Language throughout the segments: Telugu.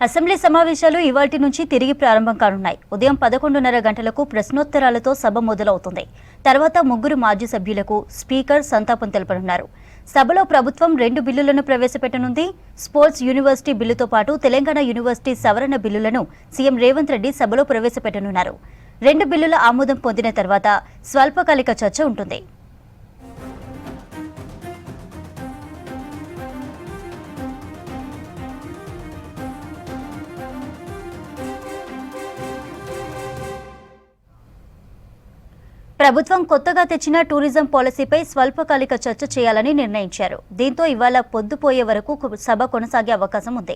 అసెంబ్లీ సమావేశాలు ఇవాల్టి నుంచి తిరిగి ప్రారంభం కానున్నాయి. ఉదయం 11:30 గంటలకు ప్రశ్నోత్తరాలతో సభ మొదలవుతుంది. తర్వాత ముగ్గురు మాజీ సభ్యులకు స్పీకర్ సంతాపం తెలపనున్నారు. సభలో ప్రభుత్వం 2 బిల్లులను ప్రవేశపెట్టనుంది. స్పోర్ట్స్ యూనివర్సిటీ బిల్లుతో పాటు తెలంగాణ యూనివర్సిటీ సవరణ బిల్లులను సీఎం రేవంత్ రెడ్డి సభలో ప్రవేశపెట్టనున్నారు. 2 బిల్లుల ఆమోదం పొందిన తర్వాత స్వల్పకాలిక చర్చ ఉంటుంది. ప్రభుత్వం కొత్తగా తెచ్చిన టూరిజం పాలసీపై స్వల్పకాలిక చర్చ చేయాలని నిర్ణయించారు. దీంతో ఇవాళ పొద్దుపోయే వరకు సభ కొనసాగే అవకాశం ఉంది.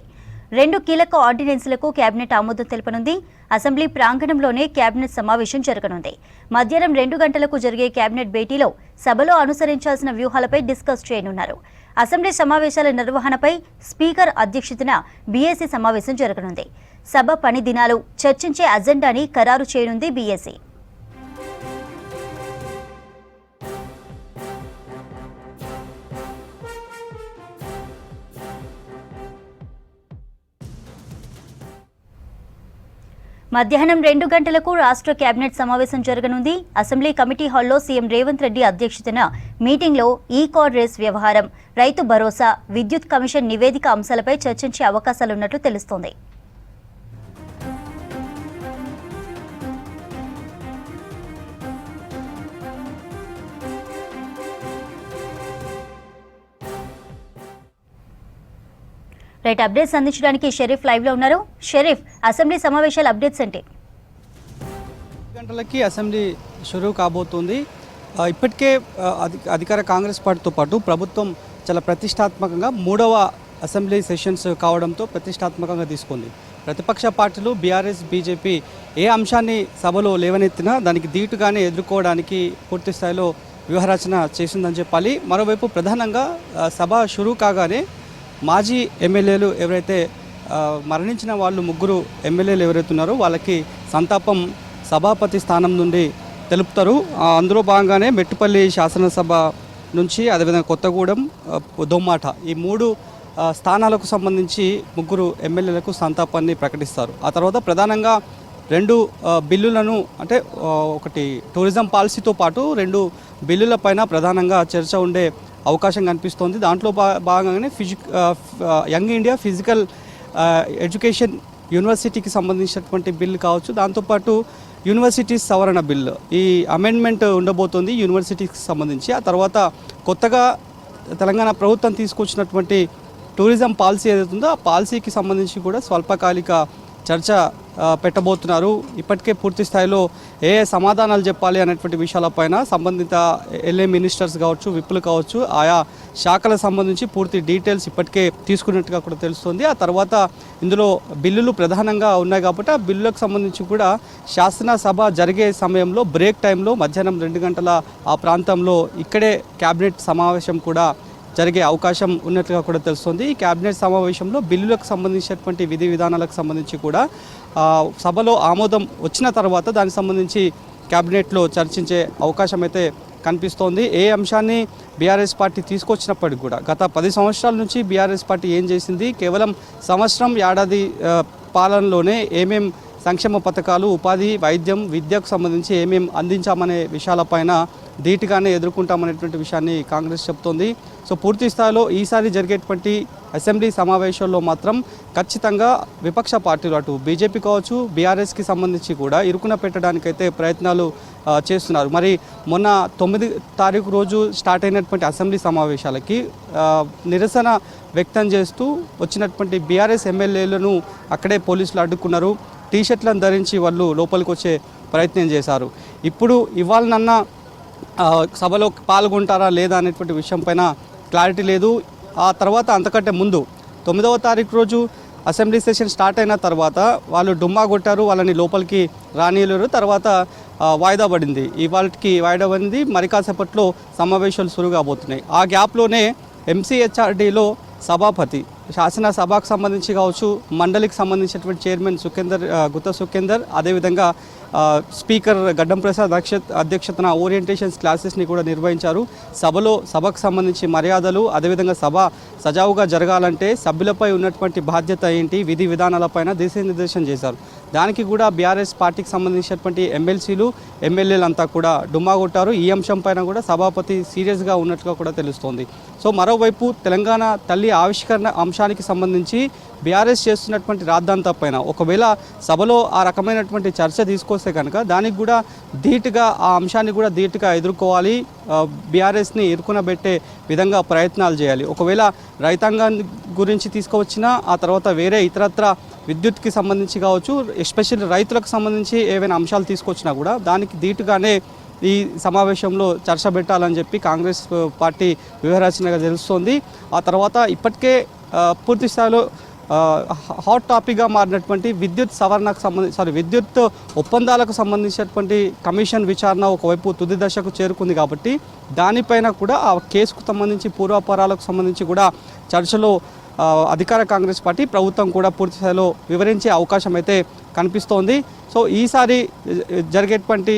2 కీలక ఆర్డినెన్స్లకు కేబినెట్ ఆమోదం తెలపనుంది. అసెంబ్లీ ప్రాంగణంలోనే కేబినెట్ సమావేశం జరగనుంది. మధ్యాహ్నం 2 గంటలకు జరిగే కేబినెట్ భేటీలో సభలో అనుసరించాల్సిన వ్యూహాలపై డిస్కస్ చేయనున్నారు. అసెంబ్లీ సమావేశాల నిర్వహణపై స్పీకర్ అధ్యక్షతన బీఏసీ సమావేశం జరగనుంది. సభ పని దినాలు చర్చించే అజెండాని ఖరారు చేయనుంది బీఏసీ. మధ్యాహ్నం 2 గంటలకు రాష్ట్ర కేబినెట్ సమావేశం జరగనుంది. అసెంబ్లీ కమిటీ హాల్లో సీఎం రేవంత్ రెడ్డి అధ్యక్షతన మీటింగ్లో ఈ-కార్ రేస్ వ్యవహారం, రైతు భరోసా, విద్యుత్ కమిషన్ నివేదిక అంశాలపై చర్చించే అవకాశాలున్నట్లు తెలుస్తోంది. రైట్, అప్డేట్స్ అందించడానికి షరీఫ్ లైవ్ లో ఉన్నారు. షరీఫ్, అసెంబ్లీ సమావేశాల అప్డేట్స్ ఏంటి? గంటలకి అసెంబ్లీ షురూ కాబోతుంది. ఇప్పటికే అధికార కాంగ్రెస్ పార్టీతో పాటు ప్రభుత్వం చాలా ప్రతిష్టాత్మకంగా 3వ అసెంబ్లీ సెషన్స్ కావడంతో ప్రతిష్టాత్మకంగా తీసుకుంది. ప్రతిపక్ష పార్టీలు బీఆర్ఎస్, బీజేపీ ఏ అంశాన్ని సభలో లేవనెత్తినా దానికి ధీటుగానే ఎదుర్కోవడానికి పూర్తి స్థాయిలో వ్యూహరచన చేసిందని చెప్పాలి. మరోవైపు ప్రధానంగా సభ షురూ కాగానే మాజీ ఎమ్మెల్యేలు ఎవరైతే మరణించిన వాళ్ళు 3 ఎమ్మెల్యేలు ఎవరైతే ఉన్నారో వాళ్ళకి సంతాపం సభాపతి స్థానం నుండి తెలుపుతారు. అందులో భాగంగానే మెట్టుపల్లి శాసనసభ నుంచి, అదేవిధంగా కొత్తగూడెం, దొమ్మాట ఈ 3 స్థానాలకు సంబంధించి 3 ఎమ్మెల్యేలకు సంతాపాన్ని ప్రకటిస్తారు. ఆ తర్వాత ప్రధానంగా 2 బిల్లులను, అంటే ఒకటి టూరిజం పాలసీతో పాటు 2 బిల్లులపైన ప్రధానంగా చర్చ ఉండే అవకాశం కనిపిస్తోంది. దాంట్లో భాగంగానే యంగ్ ఇండియా ఫిజికల్ ఎడ్యుకేషన్ యూనివర్సిటీకి సంబంధించినటువంటి బిల్లు కావచ్చు, దాంతోపాటు యూనివర్సిటీస్ సవరణ బిల్లు, ఈ అమెండ్మెంట్ ఉండబోతోంది యూనివర్సిటీకి సంబంధించి. ఆ తర్వాత కొత్తగా తెలంగాణ ప్రభుత్వం తీసుకొచ్చినటువంటి టూరిజం పాలసీ ఏదైతుందో ఆ పాలసీకి సంబంధించి కూడా స్వల్పకాలిక చర్చ పెట్టబోతున్నారు. ఇప్పటికే పూర్తి స్థాయిలో ఏ సమాధానాలు చెప్పాలి అనేటువంటి విషయాలపైన సంబంధిత ఎల్ఏ మినిస్టర్స్ కావచ్చు, విప్పులు కావచ్చు, ఆయా శాఖలకు సంబంధించి పూర్తి డీటెయిల్స్ ఇప్పటికే తీసుకున్నట్టుగా కూడా తెలుస్తుంది. ఆ తర్వాత ఇందులో బిల్లులు ప్రధానంగా ఉన్నాయి కాబట్టి ఆ బిల్లులకు సంబంధించి కూడా శాసనసభ జరిగే సమయంలో బ్రేక్ టైంలో మధ్యాహ్నం 2 గంటల ఆ ప్రాంతంలో ఇక్కడే కేబినెట్ సమావేశం కూడా జరిగే అవకాశం ఉన్నట్లుగా కూడా తెలుస్తుంది. ఈ కేబినెట్ సమావేశంలో బిల్లులకు సంబంధించినటువంటి విధి విధానాలకు సంబంధించి కూడా సభలో ఆమోదం వచ్చిన తర్వాత దానికి సంబంధించి కేబినెట్లో చర్చించే అవకాశం అయితే కనిపిస్తోంది. ఏ అంశాన్ని బీఆర్ఎస్ పార్టీ తీసుకొచ్చినప్పటికీ కూడా గత 10 సంవత్సరాల నుంచి బీఆర్ఎస్ పార్టీ ఏం చేసింది, కేవలం సంవత్సరం ఏడాది పాలనలోనే ఏమేం సంక్షేమ పథకాలు, ఉపాధి, వైద్యం, విద్యకు సంబంధించి ఏమేం అందించామనే విషయాలపైన ధీటుగానే ఎదుర్కొంటామనేటువంటి విషయాన్ని కాంగ్రెస్ చెప్తోంది. సో పూర్తి స్థాయిలో ఈసారి జరిగేటువంటి అసెంబ్లీ సమావేశాల్లో మాత్రం ఖచ్చితంగా విపక్ష పార్టీలు, అటు బీజేపీ కావచ్చు, బీఆర్ఎస్కి సంబంధించి కూడా ఇరుకున పెట్టడానికైతే ప్రయత్నాలు చేస్తున్నారు. మరి మొన్న 9 తారీఖు రోజు స్టార్ట్ అయినటువంటి అసెంబ్లీ సమావేశాలకి నిరసన వ్యక్తం చేస్తూ వచ్చినటువంటి బీఆర్ఎస్ ఎమ్మెల్యేలను అక్కడే పోలీసులు అడ్డుకున్నారు. టీషర్ట్లను ధరించి వాళ్ళు లోపలికి వచ్చే ప్రయత్నం చేశారు. ఇప్పుడు ఇవాళనన్నా సభలో పాల్గొంటారా లేదా అనేటువంటి విషయం పైన క్లారిటీ లేదు. ఆ తర్వాత అంతకంటే ముందు 9వ తారీఖు రోజు అసెంబ్లీ సెషన్ స్టార్ట్ అయిన తర్వాత వాళ్ళు డుమ్మా కొట్టారు, వాళ్ళని లోపలికి రానియలేరు. తర్వాత వాయిదా పడింది. ఇవాళకి వాయిదా పడింది. మరి కాసేపట్లో సమావేశాలు సురువు కాబోతున్నాయి. ఆ గ్యాప్లోనే ఎంసీహెచ్ఆర్డీలో సభాపతి, శాసనసభకు సంబంధించి కావచ్చు, మండలికి సంబంధించినటువంటి చైర్మన్ గుత్త సుఖేందర్, అదేవిధంగా స్పీకర్ గడ్డం ప్రసాద్ అధ్యక్షతన ఓరియంటేషన్ క్లాసెస్ని కూడా నిర్వహించారు. సభకు సంబంధించి మర్యాదలు, అదేవిధంగా సభ సజావుగా జరగాలంటే సభ్యులపై ఉన్నటువంటి బాధ్యత ఏంటి, విధి విధానాలపైన దిశానిర్దేశం చేశారు. దానికి కూడా బీఆర్ఎస్ పార్టీకి సంబంధించినటువంటి ఎమ్మెల్సీలు ఎమ్మెల్యేలు అంతా కూడా డుమ్మా కొట్టారు. ఈ అంశం పైన కూడా సభాపతి సీరియస్గా ఉన్నట్టుగా కూడా తెలుస్తోంది. సో మరోవైపు తెలంగాణ తల్లి ఆవిష్కరణ అంశానికి సంబంధించి బీఆర్ఎస్ చేస్తున్నటువంటి రాద్ధాంతం పైన ఒకవేళ సభలో ఆ రకమైనటువంటి చర్చ తీసుకొస్తే కనుక దానికి కూడా ధీటుగా ఆ అంశాన్ని కూడా ధీటుగా ఎదుర్కోవాలి, బీఆర్ఎస్ని ఇరుకునబెట్టే విధంగా ప్రయత్నాలు చేయాలి. ఒకవేళ రైతాంగం గురించి తీసుకువచ్చినా ఆ తర్వాత వేరే ఇతరత్ర విద్యుత్కి సంబంధించి కావచ్చు, ఎస్పెషల్లీ రైతులకు సంబంధించి ఏవైనా అంశాలు తీసుకొచ్చినా కూడా దానికి ధీటుగానే ఈ సమావేశంలో చర్చ పెట్టాలని చెప్పి కాంగ్రెస్ పార్టీ వ్యూహరచనగా తెలుస్తోంది. ఆ తర్వాత ఇప్పటికే పూర్తి స్థాయిలో హాట్ టాపిక్గా మారినటువంటి విద్యుత్ సవరణకు విద్యుత్ ఒప్పందాలకు సంబంధించినటువంటి కమిషన్ విచారణ ఒకవైపు తుది దశకు చేరుకుంది కాబట్టి దానిపైన కూడా ఆ కేసుకు సంబంధించి పూర్వాపరాలకు సంబంధించి కూడా చర్చలో అధికార కాంగ్రెస్ పార్టీ ప్రభుత్వం కూడా పూర్తి స్థాయిలో వివరించే అవకాశం అయితే కనిపిస్తోంది. సో ఈసారి జరిగేటువంటి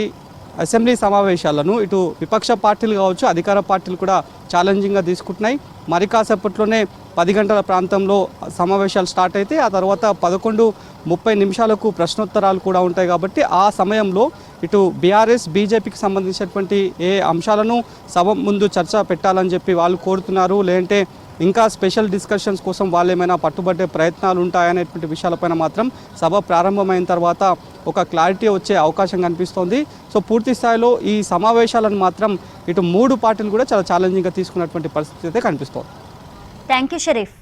అసెంబ్లీ సమావేశాలను ఇటు విపక్ష పార్టీలు కావచ్చు, అధికార పార్టీలు కూడా ఛాలెంజింగ్గా తీసుకుంటున్నాయి. మరి కాసేపట్లోనే 10 గంటల ప్రాంతంలో సమావేశాలు స్టార్ట్ అయితే ఆ తర్వాత 11:30 ప్రశ్నోత్తరాలు కూడా ఉంటాయి. కాబట్టి ఆ సమయంలో ఇటు బీఆర్ఎస్ బీజేపీకి సంబంధించినటువంటి ఏ అంశాలను సభ ముందు చర్చ పెట్టాలని చెప్పి వాళ్ళు కోరుతున్నారు, లేదంటే ఇంకా స్పెషల్ డిస్కషన్స్ కోసం వాళ్ళు ఏమైనా పట్టుబట్టే ప్రయత్నాలు ఉంటాయనేటువంటి విషయాలపైన మాత్రం సభ ప్రారంభమైన తర్వాత ఒక క్లారిటీ వచ్చే అవకాశం కనిపిస్తోంది. సో పూర్తి స్థాయిలో ఈ సమావేశాలను మాత్రం ఇటు 3 పార్టీలు కూడా చాలా ఛాలెంజింగ్గా తీసుకున్నటువంటి పరిస్థితి అయితే కనిపిస్తోంది. Thank you Sharif.